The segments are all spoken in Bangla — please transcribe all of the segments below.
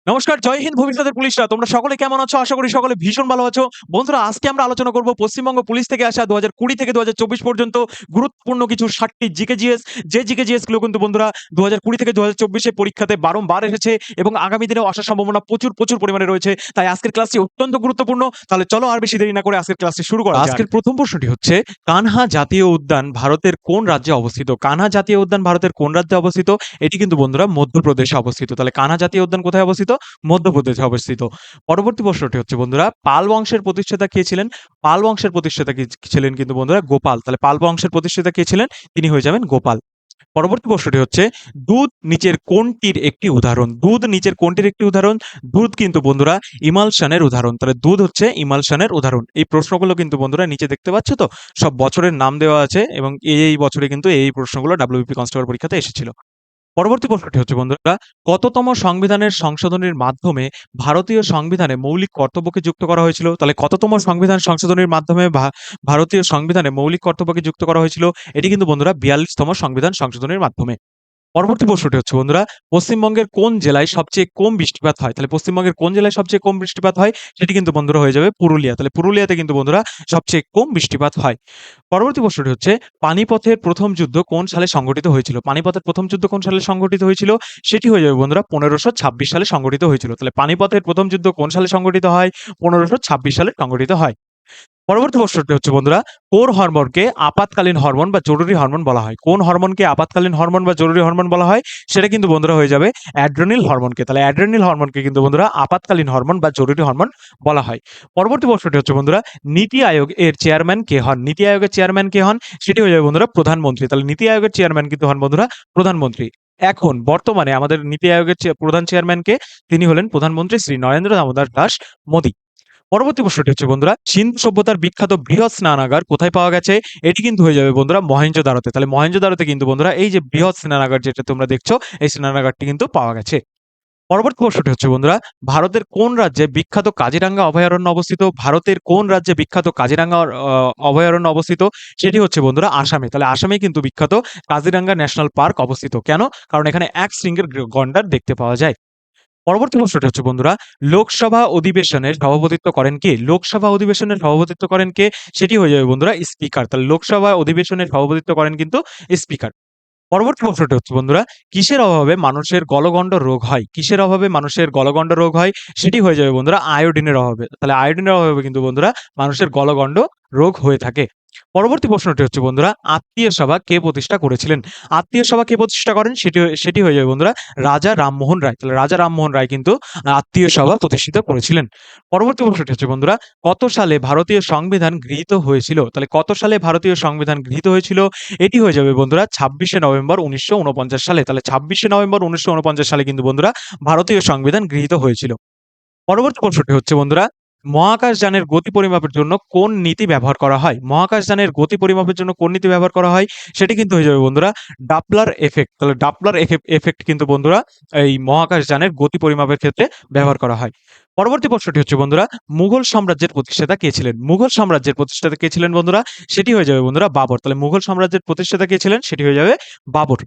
নমস্কার, জয় হিন্দ ভবিষ্যতের পুলিশরা। তোমরা সকলে কেমন আছো? আশা করি সকলে ভীষণ ভালো আছো। বন্ধুরা, আজকে আমরা আলোচনা করব পশ্চিমবঙ্গ পুলিশ থেকে আসা ২০২০ থেকে ২০২৪ পর্যন্ত গুরুত্বপূর্ণ কিছু ৭ টি জিকে-জিএস। যে জিকে-জিএস গুলো কিন্তু বন্ধুরা ২০২০ থেকে ২০২৪ এ পরীক্ষাতে বারংবার এসেছে এবং আগামী দিনেও আসার সম্ভাবনা প্রচুর পরিমাণে রয়েছে। তাই আজকের ক্লাসটি অত্যন্ত গুরুত্বপূর্ণ। তাহলে চলো আর বেশি দেরি না করে আজকের ক্লাসটি শুরু করা যাক। আজকের প্রথম প্রশ্নটি হচ্ছে, কানহা জাতীয় উদ্যান ভারতের কোন রাজ্যে অবস্থিত? কানহা জাতীয় উদ্যান ভারতের কোন রাজ্যে অবস্থিত? এটি কিন্তু বন্ধুরা মধ্যপ্রদেশে অবস্থিত। তাহলে কানহা জাতীয় উদ্যান কোথায় অবস্থিত? মধ্যপ্রদেশে অবস্থিত। পরবর্তী প্রশ্নটি হচ্ছে বন্ধুরা, পাল বংশের প্রতিষ্ঠাতা কে ছিলেন? পাল বংশের প্রতিষ্ঠাতা কি ছিলেন কিন্তু বন্ধুরা গোপাল। তাহলে পাল বংশের প্রতিষ্ঠাতা কে ছিলেন? তিনি হয়ে যাবেন গোপাল। পরবর্তী প্রশ্নটি হচ্ছে, দুধ নিচের কোনটির একটি উদাহরণ? দুধ নিচের কোনটির একটি উদাহরণ? দুধ কিন্তু বন্ধুরা ইমালশনের উদাহরণ। তাহলে দুধ হচ্ছে ইমালশনের উদাহরণ। এই প্রশ্নগুলো কিন্তু বন্ধুরা নিচে দেখতে পাচ্ছ তো? সব বছরের নাম দেওয়া আছে এবং এই বছরে কিন্তু এই প্রশ্নগুলো ডাব্লিউবিপি কনস্টেবল পরীক্ষাতে এসেছিল। পরবর্তী প্রশ্নটি হচ্ছে বন্ধুরা, কততম সংবিধানের সংশোধনীর মাধ্যমে ভারতীয় সংবিধানে মৌলিক কর্তব্যকে যুক্ত করা হয়েছিল? তাহলে কততম সংবিধান সংশোধনীর মাধ্যমে ভারতীয় সংবিধানে মৌলিক কর্তব্যকে যুক্ত করা হয়েছিল? এটি কিন্তু বন্ধুরা ৪২তম সংবিধান সংশোধনীর মাধ্যমে। পরবর্তী প্রশ্নটি হচ্ছে বন্ধুরা, পশ্চিমবঙ্গের কোন জেলায় সবচেয়ে কম বৃষ্টিপাত হয়? তাহলে পশ্চিমবঙ্গের কোন জেলায় সবচেয়ে কম বৃষ্টিপাত হয়? সেটি কিন্তু বন্ধুরা হয়ে যাবে পুরুলিয়া। তাহলে পুরুলিয়াতে কিন্তু বন্ধুরা সবচেয়ে কম বৃষ্টিপাত হয়। পরবর্তী প্রশ্নটি হচ্ছে, পানিপথের প্রথম যুদ্ধ কোন সালে সংঘটিত হয়েছিল? পানিপথের প্রথম যুদ্ধ কোন সালে সংঘটিত হয়েছিল? সেটি হয়ে যাবে বন্ধুরা ১৫২৬ সালে সংঘটিত হয়েছিল। তাহলে পানিপথের প্রথম যুদ্ধ কোন সালে সংঘটিত হয়? ১৫২৬ সালে সংঘটিত হয়। পরবর্তী প্রশ্নটি হচ্ছে বন্ধুরা, কোন হরমোনকে আপাতকালীন হরমোন বা জরুরি হরমোন বলা হয়? কোন হরমোনকে আপাতকালীন হরমোন বা জরুরি হরমোন বলা হয়? সেটা কিন্তু বন্ধুরা হয়ে যাবে অ্যাড্রেনালিন হরমোনকে। তাহলে অ্যাড্রেনালিন হরমোনকে কিন্তু বন্ধুরা আপাতকালীন হরমোন বা জরুরি হরমোন বলা হয়। পরবর্তী প্রশ্নটি হচ্ছে বন্ধুরা, নীতি আয়োগ এর চেয়ারম্যান কে হন? নীতি আয়োগের চেয়ারম্যান কে হন? সেটি হয়ে যাবে বন্ধুরা প্রধানমন্ত্রী। তাহলে নীতি আয়োগের চেয়ারম্যান কিন্তু হন বন্ধুরা প্রধানমন্ত্রী। এখন বর্তমানে আমাদের নীতি আয়োগের প্রধান চেয়ারম্যান কে? তিনি হলেন প্রধানমন্ত্রী শ্রী নরেন্দ্র দামোদর দাস মোদী। পরবর্তী প্রশ্নটি হচ্ছে বন্ধুরা, সিন্ধু সভ্যতার বিখ্যাত বৃহৎ স্নানাগার কোথায় পাওয়া গেছে? এটি কিন্তু হয়ে যাবে বন্ধুরা মহেঞ্জোদারোতে। তাহলে মহেঞ্জোদারোতে কিন্তু বন্ধুরা এই যে বৃহৎ স্নানাগার যেটা তোমরা দেখছো, এই স্নানাগারটি কিন্তু পাওয়া গেছে। পরবর্তী প্রশ্নটি হচ্ছে বন্ধুরা, ভারতের কোন রাজ্যে বিখ্যাত কাজিরাঙ্গা অভয়ারণ্য অবস্থিত? ভারতের কোন রাজ্যে বিখ্যাত কাজিরাঙ্গা অভয়ারণ্য অবস্থিত? সেটি হচ্ছে বন্ধুরা আসামে। তাহলে আসামে কিন্তু বিখ্যাত কাজিরাঙ্গা ন্যাশনাল পার্ক অবস্থিত। কেন? কারণ এখানে এক শৃঙ্গের গন্ডার দেখতে পাওয়া যায়। পরবর্তী প্রশ্নটি হচ্ছে বন্ধুরা, লোকসভা অধিবেশনের সভাপতিত্ব করেন কে? লোকসভা অধিবেশনের সভাপতিত্ব করেন কে? সেটি হয়ে যাবে বন্ধুরা স্পিকার। তাহলে লোকসভা অধিবেশনের সভাপতিত্ব করেন কিন্তু স্পিকার। পরবর্তী প্রশ্নটি হচ্ছে বন্ধুরা, কিসের অভাবে মানুষের গলগণ্ড রোগ হয়? কিসের অভাবে মানুষের গলগণ্ড রোগ হয়? সেটি হয়ে যাবে বন্ধুরা আয়োডিনের অভাবে। তাহলে আয়োডিনের অভাবে কিন্তু বন্ধুরা মানুষের গলগণ্ড রোগ হয়ে থাকে। পরবর্তী প্রশ্নটি হচ্ছে বন্ধুরা, আত্মীয় সভা কে প্রতিষ্ঠা করেছিলেন? আত্মীয় সভা কে প্রতিষ্ঠা করেন? সেটি হয়ে যাবে বন্ধুরা রাজা রামমোহন রায়। তাহলে রাজা রামমোহন রায় কিন্তু আত্মীয় সভা প্রতিষ্ঠিত করেছিলেন। পরবর্তী প্রশ্নটি হচ্ছে বন্ধুরা, কত সালে ভারতীয় সংবিধান গৃহীত হয়েছিল? তাহলে কত সালে ভারতীয় সংবিধান গৃহীত হয়েছিল? এটি হয়ে যাবে বন্ধুরা ২৬শে নভেম্বর ১৯৪৯ সালে। তাহলে ২৬শে নভেম্বর ১৯৪৯ সালে কিন্তু বন্ধুরা ভারতীয় সংবিধান গৃহীত হয়েছিল। পরবর্তী প্রশ্নটি হচ্ছে বন্ধুরা, মহাকাশযানের গতি পরিমাপের জন্য কোন নীতি ব্যবহার করা হয়? মহাকাশযানের গতি পরিমাপের জন্য কোন নীতি ব্যবহার করা হয়? সেটি কিন্তু হয়ে যাবে বন্ধুরা ডাপলার এফেক্ট। তাহলে ডাপলার এফেক্ট কিন্তু বন্ধুরা এই মহাকাশযানের গতি পরিমাপের ক্ষেত্রে ব্যবহার করা হয়। পরবর্তী প্রশ্নটি হচ্ছে বন্ধুরা, মুঘল সাম্রাজ্যের প্রতিষ্ঠাতা কে ছিলেন? মুঘল সাম্রাজ্যের প্রতিষ্ঠাতা কে ছিলেন বন্ধুরা? সেটি হয়ে যাবে বন্ধুরা বাবর। তাহলে মুঘল সাম্রাজ্যের প্রতিষ্ঠাতা কে ছিলেন? সেটি হয়ে যাবে বাবর।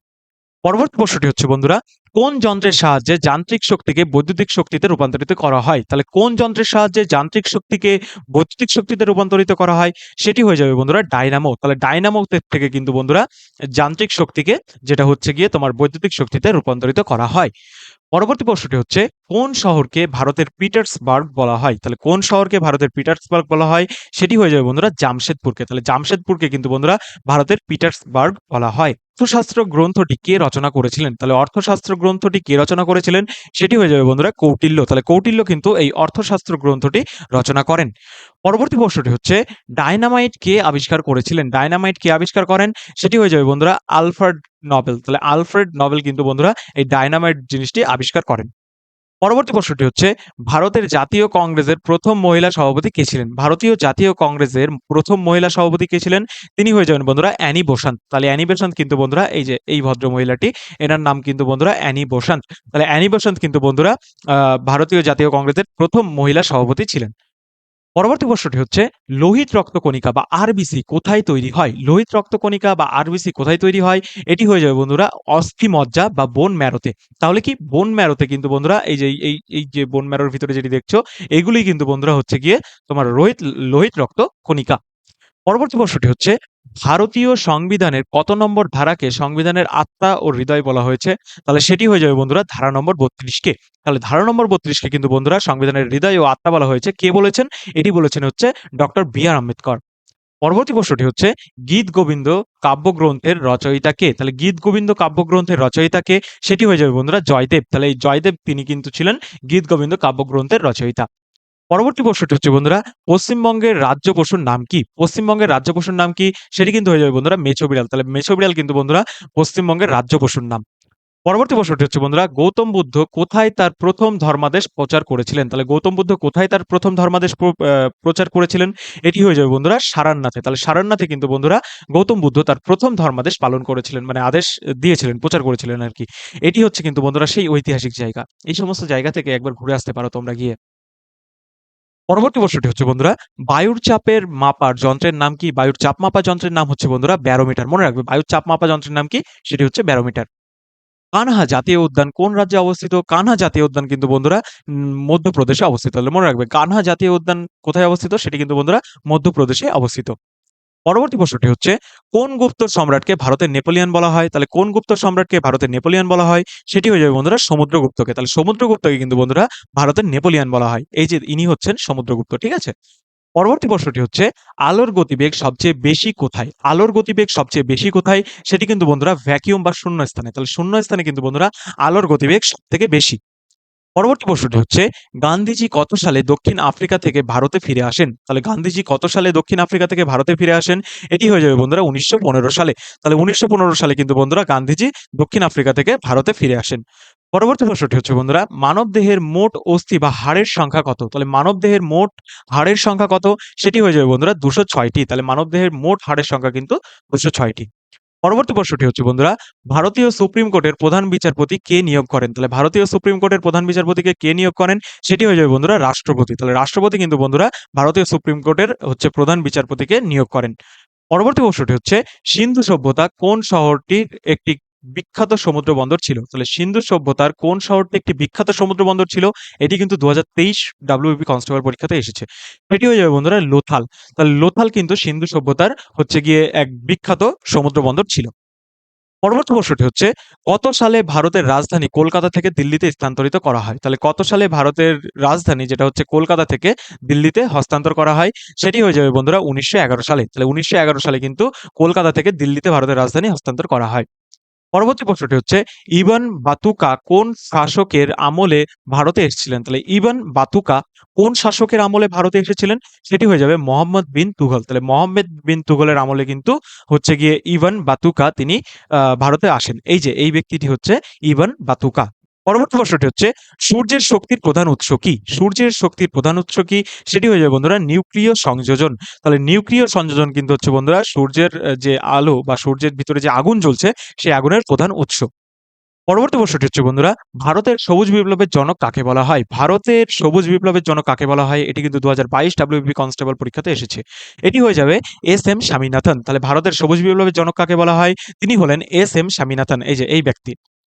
পরবর্তী প্রশ্নটি হচ্ছে বন্ধুরা, কোন যন্ত্রের সাহায্যে যান্ত্রিক শক্তিকে বৈদ্যুতিক শক্তিতে রূপান্তরিত করা হয়? তাহলে কোন যন্ত্রের সাহায্যে যান্ত্রিক শক্তিকে বৈদ্যুতিক শক্তিতে রূপান্তরিত করা হয়? সেটি হয়ে যাবে বন্ধুরা ডায়নামো। তাহলে ডায়নামো থেকে কিন্তু বন্ধুরা যান্ত্রিক শক্তিকে যেটা হচ্ছে গিয়ে তোমার বৈদ্যুতিক শক্তিতে রূপান্তরিত করা হয়। পরবর্তী প্রশ্নটি হচ্ছে, কোন শহরকে ভারতের পিটার্সবার্গ বলা হয়? তাহলে কোন শহরকে ভারতের পিটার্সবার্গ বলা হয়? সেটি হয়ে যাবে বন্ধুরা জামশেদপুরকে। তাহলে জামশেদপুরকে কিন্তু বন্ধুরা ভারতের পিটার্সবার্গ বলা হয়। অর্থশাস্ত্র গ্রন্থটি কে রচনা করেছিলেন? তাহলে অর্থশাস্ত্র গ্রন্থটি কে রচনা করেছিলেন? সেটি হয়ে যাবে বন্ধুরা কৌটিল্য। তাহলে কৌটিল্য কিন্তু এই অর্থশাস্ত্র গ্রন্থটি রচনা করেন। পরবর্তী প্রশ্নটি হচ্ছে, ডায়নামাইট কে আবিষ্কার করেছিলেন? ডায়নামাইট কে আবিষ্কার করেন? সেটি হয়ে যাবে বন্ধুরা আলফ্রেড নোবেল। তাহলে আলফ্রেড নোবেল কিন্তু বন্ধুরা এই ডায়নামাইট জিনিসটি আবিষ্কার করেন। পরবর্তী প্রশ্নটি হচ্ছে, ভারতের জাতীয় কংগ্রেসের প্রথম মহিলা সভাপতি কে ছিলেন? ভারতীয় জাতীয় কংগ্রেসের প্রথম মহিলা সভাপতি কে ছিলেন? তিনি হয়ে যাবেন বন্ধুরা অ্যানি বেসান্ত। তাহলে অ্যানি বেসান্ত কিন্তু বন্ধুরা এই যে এই ভদ্র মহিলাটি, এনার নাম কিন্তু বন্ধুরা অ্যানি বেসান্ত। তাহলে অ্যানি বেসান্ত কিন্তু বন্ধুরা ভারতীয় জাতীয় কংগ্রেসের প্রথম মহিলা সভাপতি ছিলেন। পরবর্তী প্রশ্নটি হচ্ছে লোহিত রক্তকণিকা বা আরবিসি কোথায় তৈরি হয়? লোহিত রক্তকণিকা বা আরবিসি কোথায় তৈরি হয়? এটি হয়ে যাবে বন্ধুরা অস্থিমজ্জা বা বোন ম্যারোতে। তাহলে কি বোন ম্যারোতে কিন্তু বন্ধুরা এই যে এই যে বোন ম্যারোর ভিতরে যেটি দেখছো এগুলোই কিন্তু বন্ধুরা হচ্ছে গিয়ে তোমার লোহিত রক্ত কণিকা। পরবর্তী প্রশ্নটি হচ্ছে ভারতীয় সংবিধানের কত নম্বর ধারাকে সংবিধানের আত্মা ও হৃদয় বলা হয়েছে? তাহলে সেটি হয়ে যাবে বন্ধুরা ধারা নম্বর ৩২ কে। তাহলে ধারা নম্বর ৩২ কে কিন্তু বন্ধুরা সংবিধানের হৃদয় ও আত্মা বলা হয়েছে। কে বলেছেন? এটি বলেছেন হচ্ছে ডক্টর বি আর আম্বেদকর। পরবর্তী প্রশ্নটি হচ্ছে গীত গোবিন্দ কাব্যগ্রন্থের রচয়িতা কে? তাহলে গীত গোবিন্দ কাব্যগ্রন্থের রচয়িতা কে? সেটি হয়ে যাবে বন্ধুরা জয়দেব। তাহলে এই জয়দেব তিনি কিন্তু ছিলেন গীত গোবিন্দ কাব্যগ্রন্থের রচয়িতা। পরবর্তী প্রশ্নটি হচ্ছে বন্ধুরা পশ্চিমবঙ্গের রাজ্য পশুর নাম কি? পশ্চিমবঙ্গের রাজ্য পশুর নাম কি? সেটি কিন্তু হয়ে যাবে বন্ধুরা মেছো বিড়াল। তাহলে মেছো বিড়াল কিন্তু বন্ধুরা পশ্চিমবঙ্গের রাজ্য পশুর নাম। পরবর্তী প্রশ্নটি হচ্ছে বন্ধুরা গৌতম বুদ্ধ কোথায় তার প্রথম ধর্মাদেশ প্রচার করেছিলেন? তাহলে গৌতম বুদ্ধ কোথায় তার প্রথম ধর্মাদেশ প্রচার করেছিলেন? এটি হয়ে যাবে বন্ধুরা সারানাথে। তাহলে সারানাথে কিন্তু বন্ধুরা গৌতম বুদ্ধ তার প্রথম ধর্মাদেশ পালন করেছিলেন মানে আদেশ দিয়েছিলেন, প্রচার করেছিলেন আরকি। এটি হচ্ছে কিন্তু বন্ধুরা সেই ঐতিহাসিক জায়গা। এই সমস্ত জায়গা থেকে একবার ঘুরে আসতে পারো তোমরা গিয়ে। পরবর্তী প্রশ্নটি হচ্ছে বন্ধুরা, বায়ুর চাপের মাপার যন্ত্রের নাম কি? বায়ুর চাপ মাপা যন্ত্রের নাম হচ্ছে বন্ধুরা ব্যারোমিটার। মনে রাখবে বায়ুর চাপ মাপা যন্ত্রের নাম কি? সেটি হচ্ছে ব্যারোমিটার। কানহা জাতীয় উদ্যান কোন রাজ্যে অবস্থিত? কানহা জাতীয় উদ্যান কিন্তু বন্ধুরা মধ্যপ্রদেশে অবস্থিত। তাহলে মনে রাখবে কানহা জাতীয় উদ্যান কোথায় অবস্থিত? সেটি কিন্তু বন্ধুরা মধ্যপ্রদেশে অবস্থিত। পরবর্তী প্রশ্নটি হচ্ছে, কোন গুপ্ত সম্রাটকে ভারতের নেপোলিয়ন বলা হয়? তাহলে কোন গুপ্ত সম্রাটকে ভারতের নেপোলিয়ন বলা হয়? সেটি হয়ে যাবে বন্ধুরা সমুদ্রগুপ্তকে। তাহলে সমুদ্রগুপ্তকে কিন্তু বন্ধুরা ভারতের নেপোলিয়ন বলা হয়। এই যে ইনি হচ্ছেন সমুদ্রগুপ্ত, ঠিক আছে? পরবর্তী প্রশ্নটি হচ্ছে, আলোর গতিবেগ সবচেয়ে বেশি কোথায়? আলোর গতিবেগ সবচেয়ে বেশি কোথায়? সেটি কিন্তু বন্ধুরা ভ্যাকুয়াম বা শূন্য স্থানে। তাহলে শূন্য স্থানে কিন্তু বন্ধুরা আলোর গতিবেগ সবথেকে বেশি। পরবর্তী প্রশ্নটি হচ্ছে, গান্ধীজি কত সালে দক্ষিণ আফ্রিকা থেকে ভারতে ফিরে আসেন? তাহলে গান্ধীজি কত সালে দক্ষিণ আফ্রিকা থেকে ভারতে ফিরে আসেন? এটি হয়ে যাবে বন্ধুরা ১৯১৫ সালে। তাহলে ১৯১৫ সালে কিন্তু বন্ধুরা গান্ধীজি দক্ষিণ আফ্রিকা থেকে ভারতে ফিরে আসেন। পরবর্তী প্রশ্নটি হচ্ছে বন্ধুরা, মানবদেহের মোট অস্থি বা হাড়ের সংখ্যা কত? তাহলে মানবদেহের মোট হাড়ের সংখ্যা কত? সেটি হয়ে যাবে বন্ধুরা ২০৬ টি। তাহলে মানবদেহের মোট হাড়ের সংখ্যা কিন্তু ২০৬ টি। পরবর্তী প্রশ্নটি হচ্ছে বন্ধুরা, ভারতীয় সুপ্রিম কোর্টের প্রধান বিচারপতি কে নিয়োগ করেন? তাহলে ভারতীয় সুপ্রিম কোর্টের প্রধান বিচারপতিকে কে নিয়োগ করেন? সেটি হয়ে যাবে বন্ধুরা রাষ্ট্রপতি। তাহলে রাষ্ট্রপতি কিন্তু বন্ধুরা ভারতীয় সুপ্রিম কোর্টের হচ্ছে প্রধান বিচারপতিকে নিয়োগ করেন। পরবর্তী প্রশ্নটি হচ্ছে, সিন্ধু সভ্যতা কোন শহরটির একটি বিখ্যাত সমুদ্র বন্দর ছিল? তাহলে সিন্ধু সভ্যতার কোন শহরটি একটি বিখ্যাত সমুদ্র বন্দর ছিল? এটি কিন্তু ২০২৩ ডাব্লিউবিপি কনস্টেবল পরীক্ষাতে এসেছে। এটি হয়ে যাবে বন্ধুরা লোথাল। তাহলে লোথাল কিন্তু সিন্ধু সভ্যতার হচ্ছে গিয়ে এক বিখ্যাত সমুদ্র বন্দর ছিল। পরবর্তী প্রশ্নটি হচ্ছে, কত সালে ভারতের রাজধানী কলকাতা থেকে দিল্লিতে স্থানান্তরিত করা হয়? তাহলে কত সালে ভারতের রাজধানী যেটা হচ্ছে কলকাতা থেকে দিল্লিতে হস্তান্তর করা হয়? সেটি হয়ে যাবে বন্ধুরা ১৯১১ সালে। তাহলে ১৯১১ সালে কিন্তু কলকাতা থেকে দিল্লিতে ভারতের রাজধানী হস্তান্তর করা হয়। পরবর্তী প্রশ্নটি হচ্ছে, ইবন বাতুকা কোন শাসকের আমলে ভারতে এসেছিলেন? তাহলে ইবন বাতুকা কোন শাসকের আমলে ভারতে এসেছিলেন? সেটি হয়ে যাবে মোহাম্মদ বিন তুঘল। তাহলে মোহাম্মদ বিন তুঘলের আমলে কিন্তু হচ্ছে গিয়ে ইবন বাতুকা তিনি ভারতে আসেন। এই যে এই ব্যক্তিটি হচ্ছে ইবন বাতুকা। পরবর্তী প্রশ্নটি হচ্ছে, সূর্যের শক্তির প্রধান উৎস কি? সূর্যের শক্তির প্রধান উৎস কি? সেটি হয়ে যাবে বন্ধুরা নিউক্লিয় সংযোজন। তাহলে নিউক্লিয় সংযোজন কিন্তু হচ্ছে বন্ধুরা সূর্যের যে আলো বা সূর্যের ভিতরে যে আগুন জ্বলছে সেই আগুনের প্রধান উৎস। পরবর্তী প্রশ্নটি হচ্ছে বন্ধুরা, ভারতের সবুজ বিপ্লবের জনক কাকে বলা হয়? ভারতের সবুজ বিপ্লবের জনক কাকে বলা হয়? এটি কিন্তু ২০২২ ডাব্লিউবিপি কনস্টেবল পরীক্ষাতে এসেছে। এটি হয়ে যাবে এস এম স্বামীনাথন। তাহলে ভারতের সবুজ বিপ্লবের জনক কাকে বলা হয়? তিনি হলেন এস এম স্বামীনাথন। এই যে এই ব্যক্তি।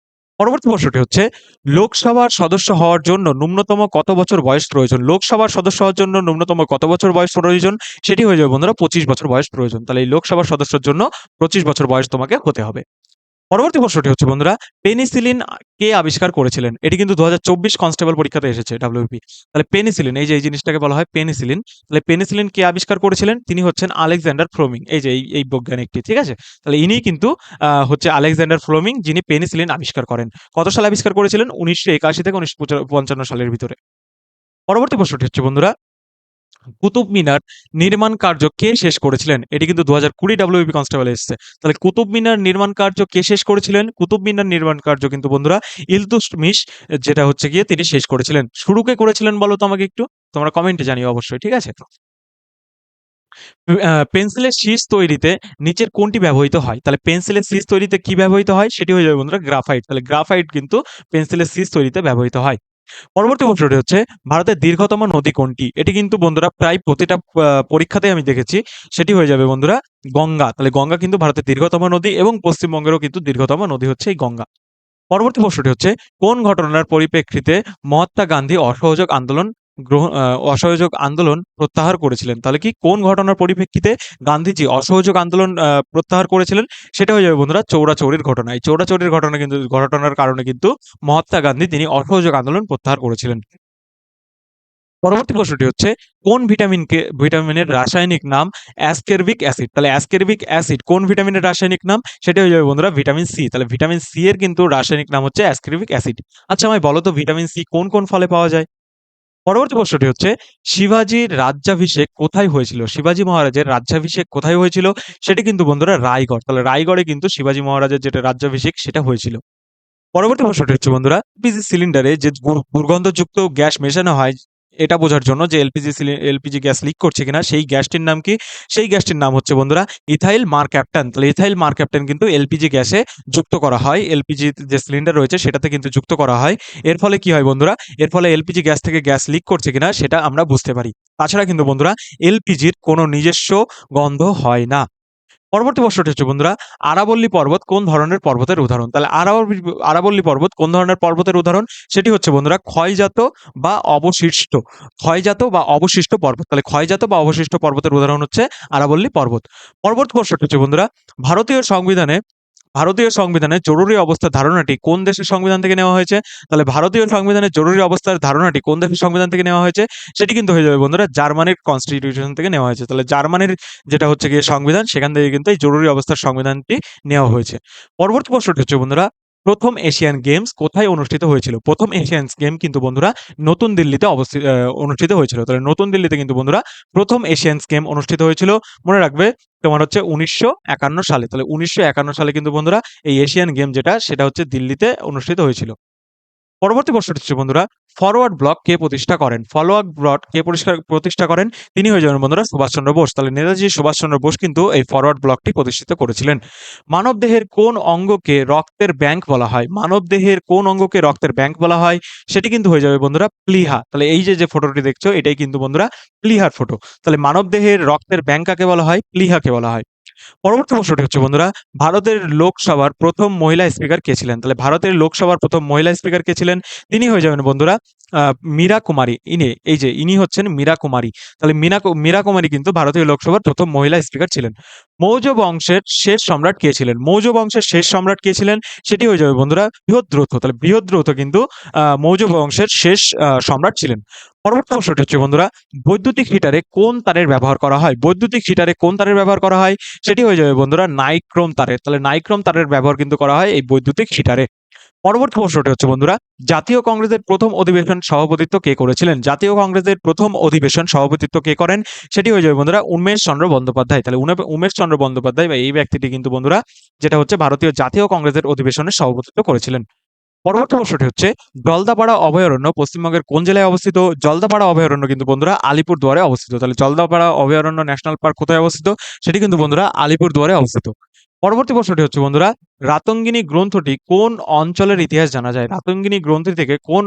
পরবর্তী প্রশ্নটি হচ্ছে, লোকসভার সদস্য হওয়ার জন্য ন্যূনতম কত বছর বয়স প্রয়োজন? লোকসভার সদস্য হওয়ার জন্য ন্যূনতম কত বছর বয়স প্রয়োজন? সেটি হয়ে যাবে বন্ধুরা ২৫ বছর বয়স প্রয়োজন। তাহলে এই লোকসভার সদস্যের জন্য ২৫ বছর বয়স তোমাকে হতে হবে। পরবর্তী প্রশ্নটি হচ্ছে বন্ধুরা, পেনিসিলিন কে আবিষ্কার করেছিলেন? এটি কিন্তু ২০২৪ কনস্টেবল পরীক্ষাতে এসেছে ডাব্লিউবি। তাহলে পেনিসিলিন এই যে এই জিনিসটাকে বলা হয় পেনিসিলিন। তাহলে পেনিসিলিন কে আবিষ্কার করেছিলেন? তিনি হচ্ছেন আলেকজান্ডার ফ্লেমিং। এই যে এই বৈজ্ঞানিকটি, ঠিক আছে? তাহলে ইনিই কিন্তু হচ্ছে আলেকজান্ডার ফ্লেমিং যিনি পেনিসিলিন আবিষ্কার করেন। কত সালে আবিষ্কার করেছিলেন? ১৯৮১ থেকে ১৯৫৫ সালের ভিতরে। পরবর্তী প্রশ্নটি হচ্ছে বন্ধুরা, কুতুব মিনার নির্মাণ কার্য কে শেষ করেছিলেন? এটি কিন্তু ২০২০ ডাব্লিউবি কনস্টেবলে এসেছে। তাহলে কুতুব মিনার নির্মাণ কার্য কে শেষ করেছিলেন? কুতুব মিনার নির্মাণ কার্য কিন্তু বন্ধুরা ইলতুৎমিশ যেটা হচ্ছে গিয়ে তিনি শেষ করেছিলেন। শুরু কে করেছিলেন বলো তো আমাকে একটু? তোমরা কমেন্টে জানিও অবশ্যই, ঠিক আছে? পেন্সিলের শীষ তৈরিতে নিচের কোনটি ব্যবহৃত হয়? তাহলে পেন্সিলের শীষ তৈরিতে কি ব্যবহৃত হয়? সেটি হয়ে যাবে বন্ধুরা গ্রাফাইট। তাহলে গ্রাফাইট কিন্তু পেন্সিলের শীষ তৈরিতে ব্যবহৃত হয়। পরবর্তী প্রশ্নটি হচ্ছে ভারতের দীর্ঘতম নদী কোনটি? এটি কিন্তু বন্ধুরা প্রায় প্রতিটা পরীক্ষাতেই আমি দেখেছি। সেটি হয়ে যাবে বন্ধুরা গঙ্গা। তাহলে গঙ্গা কিন্তু ভারতের দীর্ঘতম নদী এবং পশ্চিমবঙ্গেরও কিন্তু দীর্ঘতম নদী হচ্ছে এই গঙ্গা। পরবর্তী প্রশ্নটি হচ্ছে কোন ঘটনার পরিপ্রেক্ষিতে মহাত্মা গান্ধী অসহযোগ আন্দোলন প্রত্যাহার করেছিলেন? তাহলে কি কোন ঘটনার পরিপ্রেক্ষিতে গান্ধীজি অসহযোগ আন্দোলন প্রত্যাহার করেছিলেন? সেটা হয়ে যাবে বন্ধুরা চৌরাচৌরির ঘটনা। এই চৌরাচৌরির ঘটনার কারণে কিন্তু মহাত্মা গান্ধী তিনি অসহযোগ আন্দোলন প্রত্যাহার করেছিলেন। পরবর্তী প্রশ্নটি হচ্ছে কোন ভিটামিনের রাসায়নিক নাম অ্যাসকেরবিক অ্যাসিড? তাহলে অ্যাসকেরবিক অ্যাসিড কোন ভিটামিনের রাসায়নিক নাম? সেটা হয়ে যাবে বন্ধুরা ভিটামিন সি। তাহলে ভিটামিন সি এর কিন্তু রাসায়নিক নাম হচ্ছে অ্যাসকেরবিক অ্যাসিড। আচ্ছা আমায় বলো তো ভিটামিন সি কোন, কোন ফলে পাওয়া যায়? পরবর্তী প্রশ্নটি হচ্ছে শিবাজীর রাজ্যাভিষেক কোথায় হয়েছিল? শিবাজী মহারাজের রাজ্যাভিষেক কোথায় হয়েছিল? সেটি কিন্তু বন্ধুরা রায়গড়। তাহলে রায়গড়ে কিন্তু শিবাজী মহারাজের যেটা রাজ্যাভিষেক সেটা হয়েছিল। পরবর্তী প্রশ্নটি হচ্ছে বন্ধুরা, এলপিজি সিলিন্ডারে যে দুর্গন্ধযুক্ত গ্যাস মেশানো হয়, এটা বোঝার জন্য যে এলপিজি গ্যাস লিক করছে কিনা সেই গ্যাসটির নাম কি? সেই গ্যাসটির নাম হচ্ছে বন্ধুরা ইথাইল মারক্যাপটান। তাহলে ইথাইল মারক্যাপটান কিন্তু এলপিজি গ্যাসে যুক্ত করা হয়। এলপিজি যে সিলিন্ডার রয়েছে সেটাতে কিন্তু যুক্ত করা হয়। এর ফলে কি হয় বন্ধুরা? এর ফলে এলপিজি গ্যাস থেকে গ্যাস লিক করছে কিনা সেটা আমরা বুঝতে পারি। তাছাড়া কিন্তু বন্ধুরা এলপিজির কোনো নিজস্ব গন্ধ হয় না। পরবর্তী প্রশ্নটি হচ্ছে বন্ধুরা, আরাবল্লী পর্বত কোন ধরনের পর্বতের উদাহরণ? তাহলে আরাবল্লী পর্বত কোন ধরনের পর্বতের উদাহরণ? সেটি হচ্ছে বন্ধুরা বা অবশিষ্ট। ক্ষয়জাত বা অবশিষ্ট পর্বত। তাহলে ক্ষয়জাত বা অবশিষ্ট পর্বতের উদাহরণ হচ্ছে আরাবল্লী পর্বত। পরবর্তী প্রশ্নটি হচ্ছে বন্ধুরা, ভারতীয় সংবিধানে ভারতীয় সংবিধানে জরুরি অবস্থার ধারণাটি কোন দেশের সংবিধান থেকে নেওয়া হয়েছে? তাহলে ভারতীয় সংবিধানে জরুরি অবস্থার ধারণাটি কোন দেশের সংবিধান থেকে নেওয়া হয়েছে? সেটি কিন্তু হয়ে যাবে বন্ধুরা জার্মানির কনস্টিটিউশন থেকে নেওয়া হয়েছে। তাহলে জার্মানির যেটা হচ্ছে গিয়ে সংবিধান সেখান থেকে কিন্তু এই জরুরি অবস্থার সংবিধানটি নেওয়া হয়েছে। পরবর্তী প্রশ্নটি হচ্ছে বন্ধুরা, প্রথম এশিয়ান গেমস কোথায় অনুষ্ঠিত হয়েছিল? প্রথম এশিয়ান গেম কিন্তু বন্ধুরা নতুন দিল্লিতে অনুষ্ঠিত হয়েছিল। তাহলে নতুন দিল্লিতে কিন্তু বন্ধুরা প্রথম এশিয়ানস গেম অনুষ্ঠিত হয়েছিল। মনে রাখবে তোমার হচ্ছে ১৯৫১ সালে। তাহলে ১৯৫১ সালে কিন্তু বন্ধুরা এই এশিয়ান গেম যেটা সেটা হচ্ছে দিল্লিতে অনুষ্ঠিত হয়েছিল। পরবর্তী প্রশ্নটি হচ্ছে বন্ধুরা, ফরওয়ার্ড ব্লক কে প্রতিষ্ঠা করেন? ফরওয়ার্ড ব্লক কে প্রতিষ্ঠা করেন? তিনি হয়ে যাবেন বন্ধুরা সুভাষচন্দ্র বোস। তাহলে নেতাজি সুভাষচন্দ্র বোস কিন্তু এই ফরওয়ার্ড ব্লকটি প্রতিষ্ঠিত করেছিলেন। মানবদেহের কোন অঙ্গকে রক্তের ব্যাংক বলা হয়? মানবদেহের কোন অঙ্গকে রক্তের ব্যাংক বলা হয়? সেটি কিন্তু হয়ে যাবে বন্ধুরা প্লীহা। তাহলে এই যে ফটোটি দেখছো এটাই কিন্তু বন্ধুরা প্লীহার ফটো। তাহলে মানবদেহের রক্তের ব্যাংক কাকে বলা হয়? প্লীহাকে বলা হয়। পরবর্তী প্রশ্নটি হচ্ছে বন্ধুরা, ভারতের লোকসভার প্রথম মহিলা স্পিকার কে ছিলেন? তাহলে ভারতের লোকসভার প্রথম মহিলা স্পিকার কে ছিলেন? তিনি হয়ে যাবেন বন্ধুরা মীরা কুমারী। ইনি হচ্ছেন মীরা কুমারী। তাহলে মীরা কুমারী কিন্তু ভারতীয় লোকসভার প্রথম মহিলা স্পিকার ছিলেন। মৌর্য বংশের শেষ সম্রাট কে ছিলেন? মৌর্য বংশের শেষ সম্রাট কে ছিলেন? সেটি হয়ে যাবে বন্ধুরা বৃহদ্রথ। তাহলে বৃহদ্রথ কিন্তু মৌর্য বংশের শেষ সম্রাট ছিলেন। পরবর্তী প্রশ্নটি হচ্ছে বন্ধুরা, বৈদ্যুতিক হিটারে কোন তারের ব্যবহার করা হয়? বৈদ্যুতিক হিটারে কোন তারের ব্যবহার করা হয়? সেটি হয়ে যাবে বন্ধুরা নাইক্রোম তারের। তাহলে নাইক্রোম তারের ব্যবহার কিন্তু করা হয় এই বৈদ্যুতিক হিটারে। পরবর্তী প্রশ্নটি হচ্ছে বন্ধুরা, জাতীয় কংগ্রেসের প্রথম অধিবেশন সভাপতিত্ব কে করেছিলেন? জাতীয় কংগ্রেসের প্রথম অধিবেশন সভাপতিত্ব কে করেন? সেটি হয়ে যাবে বন্ধুরা উমেশ চন্দ্র বন্দ্যোপাধ্যায়। তাহলে উমেশ চন্দ্র বন্দ্যোপাধ্যায় বা এই ব্যক্তিটি কিন্তু বন্ধুরা যেটা হচ্ছে ভারতীয় জাতীয় কংগ্রেসের অধিবেশনে সভাপতিত্ব করেছিলেন। পরবর্তী প্রশ্নটি হচ্ছে জলদাপাড়া অভয়ারণ্য পশ্চিমবঙ্গের কোন জেলায় অবস্থিত? জলদাপাড়া অভয়ারণ্য কিন্তু বন্ধুরা আলিপুরদুয়ারে অবস্থিত। তাহলে জলদাপাড়া অভয়ারণ্য ন্যাশনাল পার্ক কোথায় অবস্থিত? সেটি কিন্তু বন্ধুরা আলিপুরদুয়ারে অবস্থিত। পরবর্তী প্রশ্নটি হচ্ছে বন্ধুরা, রাতঙ্গিনী গ্রন্থটি কোন অঞ্চলের ইতিহাস জানা যায়? রাতঙ্গিনী গ্রন্থি থেকে কোন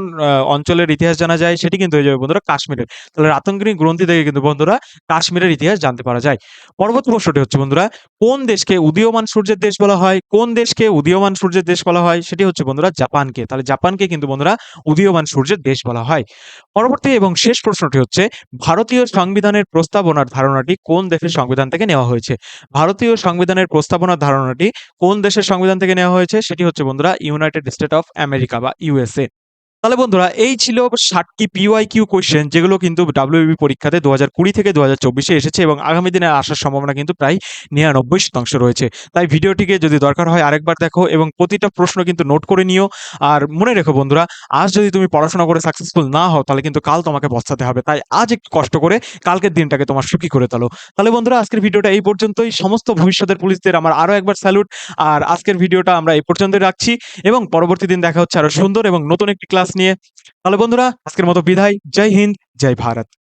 অঞ্চলের ইতিহাস জানা যায়? সেটি কিন্তু হয়ে যাবে বন্ধুরা কাশ্মীরের। তাহলে রাতঙ্গিনী গ্রন্থি থেকে কিন্তু বন্ধুরা কাশ্মীরের ইতিহাস জানতে পারা যায়। পরবর্তী প্রশ্নটি হচ্ছে বন্ধুরা, কোন দেশকে উদীয়মান সূর্যের দেশ বলা হয়? কোন দেশকে উদীয়মান সূর্যের দেশ বলা হয়? সেটি হচ্ছে বন্ধুরা জাপানকে। তাহলে জাপানকে কিন্তু বন্ধুরা উদীয়মান সূর্যের দেশ বলা হয়। পরবর্তী এবং শেষ প্রশ্নটি হচ্ছে, ভারতীয় সংবিধানের প্রস্তাবনার ধারণাটি কোন দেশের সংবিধান থেকে নেওয়া হয়েছে? ভারতীয় সংবিধানের প্রস্তাবনার ধারণাটি কোন দেশের সংবিধান থেকে নেওয়া হয়েছে? সেটি হচ্ছে বন্ধুরা ইউনাইটেড স্টেট অফ আমেরিকা বা ইউএসএ। তাহলে বন্ধুরা এই ছিল ৭টি পিওয়াইকিউ কোয়েশ্চেন যেগুলো কিন্তু ডাব্লিউবিপি পরীক্ষাতে ২০২০ থেকে ২০২৪ এ এসেছে এবং আগামী দিনে আসার সম্ভাবনা কিন্তু প্রায় ৯৯% রয়েছে। তাই ভিডিওটিকে যদি দরকার হয় আরেকবার দেখো এবং প্রতিটা প্রশ্ন কিন্তু নোট করে নিও। আর মনে রেখো বন্ধুরা, আজ যদি তুমি পড়াশোনা করে সাকসেসফুল না হও তাহলে কিন্তু কাল তোমাকে পস্তাতে হবে। তাই আজ একটু কষ্ট করে কালকের দিনটাকে তোমার সুখী করে তোলো। তাহলে বন্ধুরা আজকের ভিডিওটা এই পর্যন্তই। সমস্ত ভবিষ্যতের পুলিশদের আমার আরো একবার স্যালুট। আর আজকের ভিডিওটা আমরা এই পর্যন্তই রাখছি এবং পরবর্তী দিন দেখা হচ্ছে আরো সুন্দর এবং নতুন একটি ক্লাস নিয়ে। তাহলে বন্ধুরা আজকের মতো বিদায়। জয় হিন্দ, জয় ভারত।